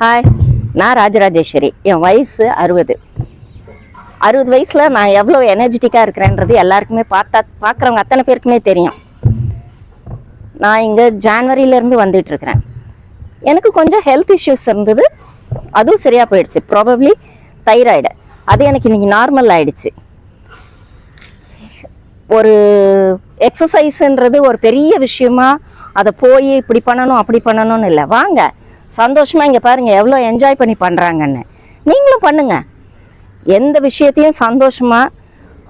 Hi, நான் ராஜராஜேஸ்வரி. என் வயசு 60. 60 வயசில் நான் எவ்வளோ எனர்ஜெட்டிக்காக இருக்கிறேன்றது எல்லாருக்குமே பார்க்குறவங்க அத்தனை பேருக்குமே தெரியும். நான் இங்கே ஜான்வரியிலேருந்து வந்துட்டுருக்கிறேன். எனக்கு கொஞ்சம் ஹெல்த் இஷ்யூஸ் இருந்தது, அதுவும் சரியாக போயிடுச்சு. ப்ராபப்ளி தைராய்டு, அது எனக்கு இன்றைக்கி நார்மல் ஆகிடுச்சு. ஒரு எக்ஸசைஸுன்றது ஒரு பெரிய விஷயமா அதை போய் இப்படி பண்ணணும் அப்படி பண்ணணும்னு இல்லை. வாங்க சந்தோஷமாக இங்கே பாருங்கள் எவ்வளோ என்ஜாய் பண்ணி பண்ணுறாங்கன்னு. நீங்களும் பண்ணுங்கள். எந்த விஷயத்தையும் சந்தோஷமாக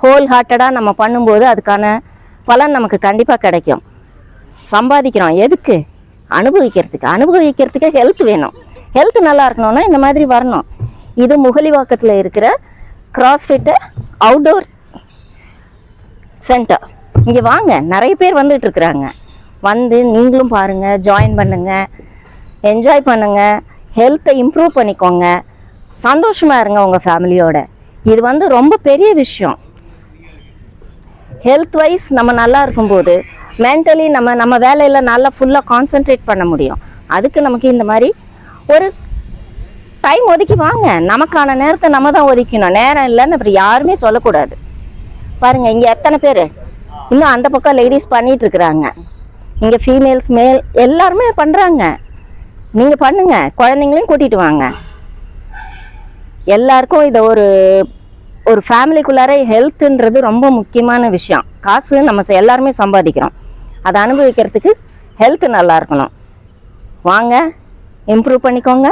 ஹோல் ஹார்ட்டடாக நம்ம பண்ணும்போது அதுக்கான பலன் நமக்கு கண்டிப்பாக கிடைக்கும். சம்பாதிக்கிறோம் எதுக்கு? அனுபவிக்கிறதுக்கு ஹெல்த் வேணும். ஹெல்த் நல்லா இருக்கணும்னா இந்த மாதிரி வரணும். இது முகலிவாக்கத்தில் இருக்கிற கிராஸ்ஃபிட் அவுட்டோர் சென்டர். இங்கே வாங்க, நிறைய பேர் வந்துட்டு இருக்கிறாங்க. வந்து நீங்களும் பாருங்கள், ஜாயின் பண்ணுங்கள், என்ஜாய் பண்ணுங்கள், ஹெல்த்தை இம்ப்ரூவ் பண்ணிக்கோங்க, சந்தோஷமாக இருங்க உங்கள் ஃபேமிலியோட. இது வந்து ரொம்ப பெரிய விஷயம். ஹெல்த் வைஸ் நம்ம நல்லா இருக்கும்போது மென்டலி நம்ம வேலையில் நல்லா ஃபுல்லாக கான்சென்ட்ரேட் பண்ண முடியும். அதுக்கு நமக்கு இந்த மாதிரி ஒரு டைம் ஒதுக்கி வாங்க. நமக்கான நேரத்தை நம்ம தான் ஒதுக்கணும். நேரம் இல்லைன்னு அப்புறம் யாருமே சொல்லக்கூடாது. பாருங்கள், இங்கே எத்தனை பேர் இன்னும் அந்த பக்கம் லேடிஸ் பண்ணிகிட்டு இருக்கிறாங்க. இங்கே ஃபீமேல்ஸ் மேல் எல்லாருமே பண்ணுறாங்க. நீங்கள் பண்ணுங்கள், குழந்தைங்களையும் கூட்டிகிட்டு வாங்க. எல்லாருக்கும் இதை ஒரு ஃபேமிலிக்குள்ளார ஹெல்த்துன்றது ரொம்ப முக்கியமான விஷயம். காசு நம்ம எல்லாருமே சம்பாதிக்கிறோம், அதை அனுபவிக்கிறதுக்கு ஹெல்த்து நல்லா இருக்கணும். வாங்க, இம்ப்ரூவ் பண்ணிக்கோங்க.